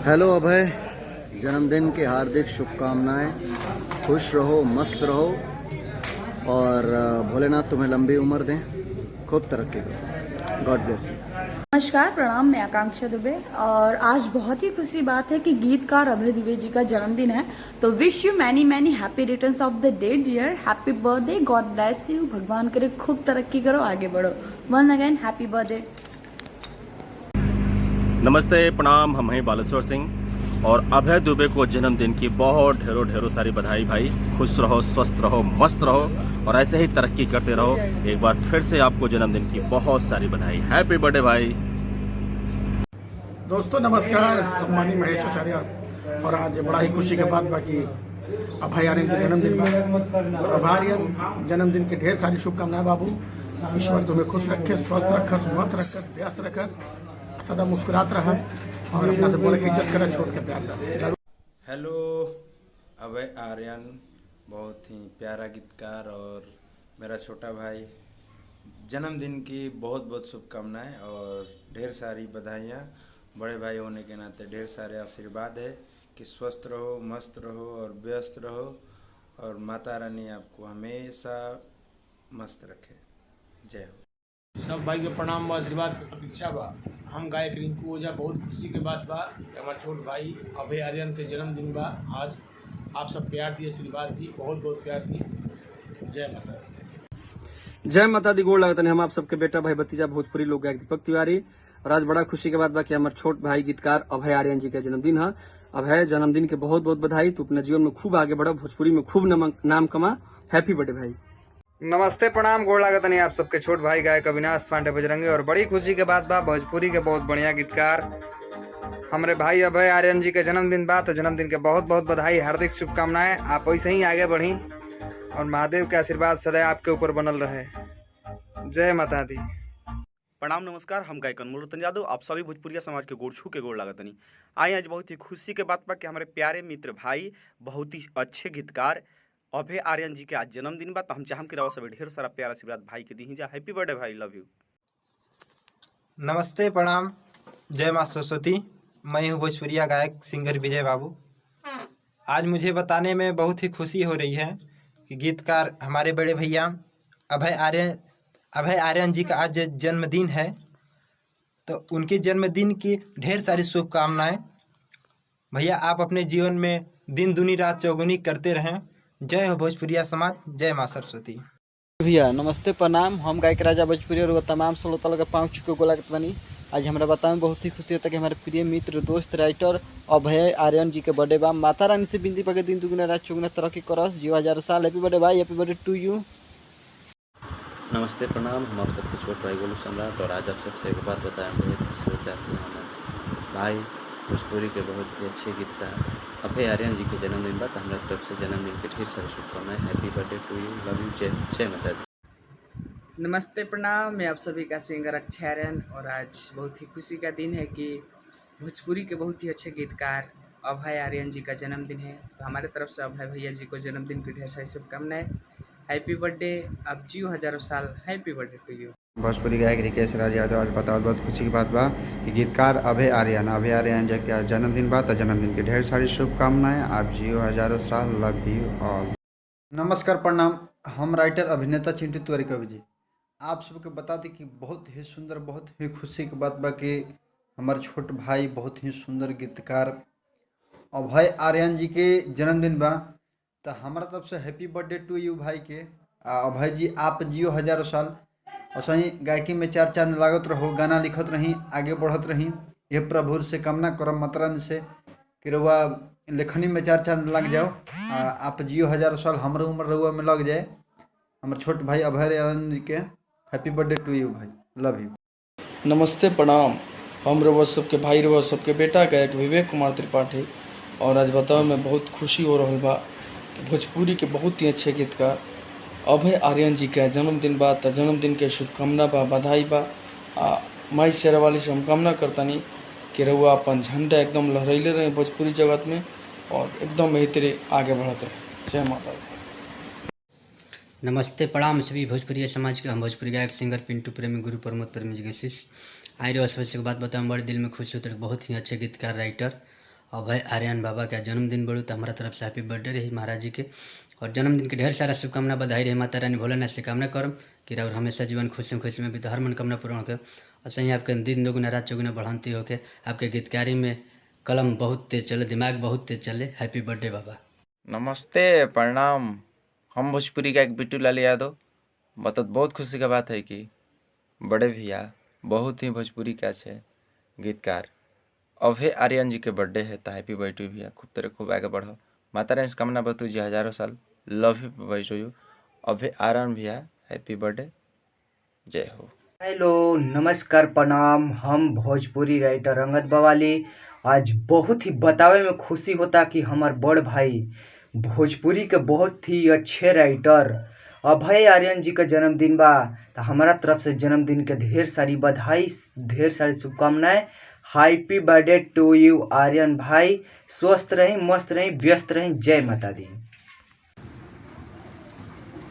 Hello अभय, जन्मदिन की हार्दिक शुभकामनाएं। खुश रहो, मस्त रहो और भोलेनाथ तुम्हें लंबी उम्र दें, खूब तरक्की करो। God bless you. नमस्कार, प्रणाम। मैं आकांक्षा दुबे और आज बहुत ही खुशी बात है कि गीतकार अभय दुबे जी का जन्मदिन है। तो wish you many many happy returns of the day dear. Happy birthday, God bless you. भगवान करे खूब तरक्की करो, आगे बढ़ो। One again happy birthday. नमस्ते, प्रणाम। हम हैं बालेश्वर सिंह और अभय दुबे को जन्मदिन की बहुत ढेरों ढेरों सारी बधाई भाई। खुश रहो, स्वस्थ रहो, मस्त रहो और ऐसे ही तरक्की करते रहो। एक बार फिर से आपको जन्मदिन की बहुत सारी बधाई। हैप्पी बर्थडे भाई। दोस्तों नमस्कार, अभिमानी महेश आचार्य। और आज बड़ा ही खुशी के बाद बाकी अभय आर्यन के जन्मदिन और अभय आर्यन जन्मदिन की ढेर सारी शुभकामनाएं बाबू। ईश्वर तुम्हें खुश रखे, स्वस्थ रखस, मत रखस, व्यस्त रखस, सदा मुस्कुरात रहा और अपना से बड़े की इज्जत करे, छोड़ के प्यार कर। हेलो, अभय आर्यन बहुत ही प्यारा गीतकार और मेरा छोटा भाई, जन्मदिन की बहुत बहुत शुभकामनाएं और ढेर सारी बधाइयाँ। बड़े भाई होने के नाते ढेर सारे आशीर्वाद है कि स्वस्थ रहो, मस्त रहो और व्यस्त रहो और माता रानी आपको हमेशा मस्त रखे। जय हो। सब भाई के प्रणाम बा, आशीर्वाद के प्रतीक्षा बा। हम गायक रिंकू ओझा बहुत खुशी के बात बा कि हमारे छोट भाई अभय आर्यन के जन्मदिन बा। आज आप सब प्यार दिए, आशीर्वाद दी, बहुत बहुत प्यार दिए। जय माता दी। जय माता दी। गोड़ लागत हम आप सबके बेटा भाई भतीजा भोजपुरी लोक गायक दीपक तिवारी। और आज बड़ा खुशी के बात बा कि हमारे छोट भाई गीतकार अभय आर्यन जी का जन्मदिन है। अभय, जन्मदिन के बहुत बहुत बधाई। तू अपने जीवन में खूब आगे बढ़ा, भोजपुरी में खूब नाम कमा। हैप्पी बर्थडे भाई। नमस्ते, प्रणाम, गोड़ लागत नहीं आप सबके छोट भाई गायक अविनाश पांडे बजरंगी। और बड़ी खुशी के बात बा, भोजपुरी के बहुत बढ़िया गीतकार हमारे भाई अभय आर्यन जी के जन्मदिन बा। तो जन्मदिन के बहुत बहुत बधाई, हार्दिक शुभकामनाएं। आप वैसे ही आगे बढ़ी और महादेव के आशीर्वाद सदैव आपके ऊपर बनल रहे। जय माता दी। प्रणाम, नमस्कार। हम गायक अनमोल रतन यादव आप सभी भोजपुरिया समाज के गोड़ छू के गोड़ लागतनी। आए आज बहुत ही खुशी के बात बा कि हमारे प्यारे मित्र भाई, बहुत ही अच्छे गीतकार अभय आर्यन जी के आज जन्मदिन बा। तो हम चाहम कि रहो सब ढेर सारा प्यार आशीर्वाद भाई के दी जा। हैप्पी बर्थडे भाई, लव यू। नमस्ते, प्रणाम, जय माँ सरस्वती। मैं हूँ भोजपुरिया गायक सिंगर विजय बाबू। आज मुझे बताने में बहुत ही खुशी हो रही है कि गीतकार हमारे बड़े भैया अभय आर्यन जी का आज जन्मदिन है। तो उनके जन्मदिन की ढेर सारी शुभकामनाएं। भैया, आप अपने जीवन में दिन दुनी रात चौगुनी करते रहें। जय हो भोजपुरिया समाज, जय माँ सरस्वती। भैया नमस्ते, प्रणाम। हम गायक राजा भोजपुरी और तमाम श्रोता लोग पाँव छुके गोला के बनी। आज हमारा बताने में बहुत ही खुशी होता है कि हमारे प्रिय मित्र, दोस्त, राइटर अभय आर्यन जी के बर्थडे बा। माता रानी से बिनती पके दिन दुगुना रात चौगुना तरक्की करस, जीव हजारों साल। हैप्पी बर्थडे भाई, हैप्पी बर्थडे टू यू। नमस्ते, प्रणाम। हम आप सबके छोट भाई गोलू सम्राट और आज आप सबसे एक बात बताएं, बहुत खुशी होता है कि हमारे भाई भोजपुरी के बहुत ही अच्छे गीतकार अभय आर्यन जी के जन्मदिन बाद हमारे तरफ से जन्मदिन के ढेर सारी शुभकामनाएं। Happy birthday to you, love you. जय माता दी। नमस्ते, प्रणाम। मैं आप सभी का सिंगर अक्षय आर्यन और आज बहुत ही खुशी का दिन है कि भोजपुरी के बहुत ही अच्छे गीतकार अभय आर्यन जी का जन्मदिन है। तो हमारे तरफ से अभय भैया जी को जन्मदिन की ढेर सारी शुभकामनाएं। हैप्पी बर्थडे, अब जियो हजारों साल। Happy birthday to you. Bhojpuri गायक रिकेश राज यादव। आज बताओ बहुत खुशी की बात बा कि गीतकार अभय आर्यन जी का जन्मदिन बा। तो जन्मदिन की ढेर सारी शुभकामनाएं। आप जियो हजारों साल, लव यू ऑल। नमस्कार, प्रणाम। हम राइटर अभिनेता चिंटू तिवारी कवि जी आप सबको बता दें कि बहुत ही सुंदर, बहुत ही खुशी की बात बा कि हमारे छोट भाई, बहुत ही सुंदर गीतकार अभय आर्यन जी के जन्मदिन बा। तो हमारा तरफ से हैप्पी बर्थडे टू यू भाई के। अभय जी, आप जियो हजारों साल और सही गायकी में चार चांद लागत रहो, गाना लिखत रही, आगे बढ़त रही। ये प्रभु से कामना करम माता रानी से कि रउआ लेखनी में चार चांद लग जाओ। आप जियो हजारों साल, हमारे उम्र रउआ में लग जाए। हमारे छोट भाई अभय आर्यन जी के हैप्पी बर्थडे टू यू भाई, लव यू। नमस्ते, प्रणाम। हम रउआ सबके भाई, रउआ सबके बेटा गायक विवेक कुमार त्रिपाठी। और आज बताओ मैं बहुत खुशी हो रहा बा कि भोजपुरी के बहुत ही अच्छे गीतकार अभय आर्यन जी का जन्मदिन बा। तो जन्मदिन के शुभकामना बा, बधाई बा। माई शेरा वाली से हम कामना करतानी कि रउआ अपन झंडा एकदम लहराइले रहे भोजपुरी जगत में और एकदम यही तरह आगे बढ़ते रहे। जय माता दी। नमस्ते, प्रणाम सभी भोजपुरी समाज के। हम भोजपुरी गायक सिंगर पिंटू प्रेमी, गुरु प्रमोद प्रेमी जी के शिष्य। आई रे सबसे बात बताऊँ, बड़े दिल में खुश होते, बहुत ही अच्छे गीतकार राइटर अभय आर्यन बाबा का जन्मदिन बड़ू, तो हमारा तरफ से हैप्पी बर्थडे रही महाराज जी के, और जन्मदिन के ढेर सारा शुभकामना बधाई रही। माता रानी भोलेनाथ से कामना करम कि और हमेशा जीवन खुशी में भी हर मनोकामना पूर्ण होकर, और सही आपके दिन दोगुना रात चौगुना बढ़ंती होके, आपके गीतकारी में कलम बहुत तेज चले, दिमाग बहुत तेज चले। हैप्पी बर्थडे बाबा। नमस्ते प्रणाम, हम भोजपुरी का एक बिट्टू लाल यादव। बहुत खुशी का बात है कि बड़े भैया बहुत ही भोजपुरी का अच्छे गीतकार अभय आर्यन जी के बर्थडे है, तो हैप्पी बर्थडे भैया, खूब तरह खूब आगे बढ़ो। माता रानी से कामना बतू जी हजारों साल, लव यू बटू यू अभय आर्यन भैया, हैप्पी बर्थडे, जय हो। हेलो नमस्कार प्रणाम, हम भोजपुरी राइटर अंगद बवाली। आज बहुत ही बतावे में खुशी होता कि हमार बड़ भाई भोजपुरी के बहुत ही अच्छे राइटर अभय आर्यन जी का जन्मदिन बा, तो हमारा तरफ से जन्मदिन के ढेर सारी बधाई, ढेर सारी शुभकामनाएं। Happy birthday to you Aryan भाई, स्वस्थ रहें, मस्त रहें, व्यस्त रहें। जय माता दी।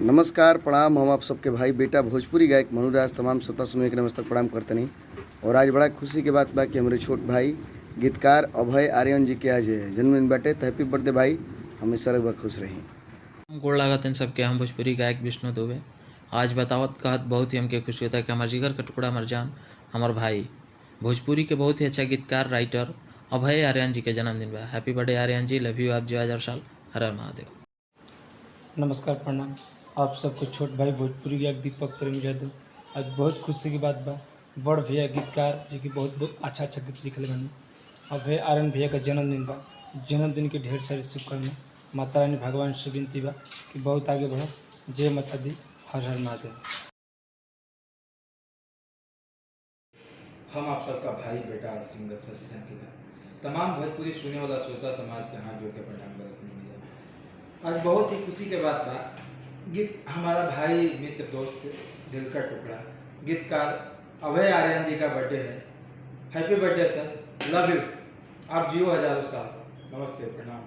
नमस्कार प्रणाम, हम आप सबके भाई बेटा भोजपुरी गायक मनुराज तमाम श्रोता सुनने के नमस्कार प्रणाम करते नहीं। और आज बड़ा खुशी की बात बा कि हमारे छोट भाई गीतकार अभय आर्यन जी के आज जन्मदिन बाटे, तो हैप्पी बर्थडे भाई, हमेशा रह खुश रही। गोड़ लागत इन सबके, हम भोजपुरी गायक विष्णु दुबे। आज बतावत कहत बहुत ही हमके खुशी होता है कि हमारे जिगर का टुकड़ा हमार जान हमार भाई भोजपुरी के बहुत ही अच्छा गीतकार राइटर अभय आर्यन जी के जन्मदिन बा। हैप्पी बर्थडे आर्यन जी, लव यू, आप जी 1000 साल, हर हर महादेव। नमस्कार प्रणाम, आप सबको छोट भाई भोजपुरी गायक दीपक प्रेम यादव। आज बहुत खुशी की बात बा, बड़ भैया गीतकार जो कि बहुत अच्छा गीत लिखले बनी, अभय आर्यन भैया का जन्मदिन बा। जन्मदिन के ढेर सारी शुभकामना, माता रानी भगवान से विनती बा कि बहुत आगे बढ़स। जय माता दी, हर हर महादेव। हम आप सबका भाई बेटा सिंगर शशि संकी का तमाम भोजपुरी सुनने वाला श्रोता समाज के हाथ जोड़ के प्रणाम करते हैं। आज बहुत ही खुशी के बात बा, गीत हमारा भाई मित्र दोस्त दिल का टुकड़ा गीतकार अभय आर्यन जी का बर्थडे है। Happy birthday sir, love you, आप जियो हजारों साल। नमस्ते प्रणाम।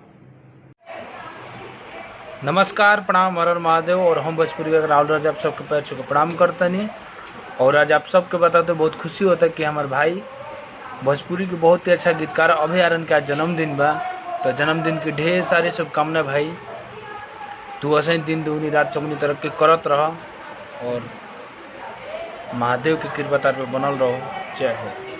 नमस्कार प्रणाम, हर हर महादेव। और हम भोजपुरी का राहुल राज आप सबके पैर छू के प्रणाम करते नहीं। और आज आप सबके बताते बहुत खुशी होता है कि हमारे भाई भोजपुरी के बहुत ही अच्छा गीतकार अभय आर्यन का जन्मदिन बा, तो जन्मदिन की ढेर सारी शुभकामनाएं भाई। तू ऐसे दिन दूनी रात चौगुनी तरक्की करत रह और महादेव की कृपा तार पे बनल रहो। जय हो।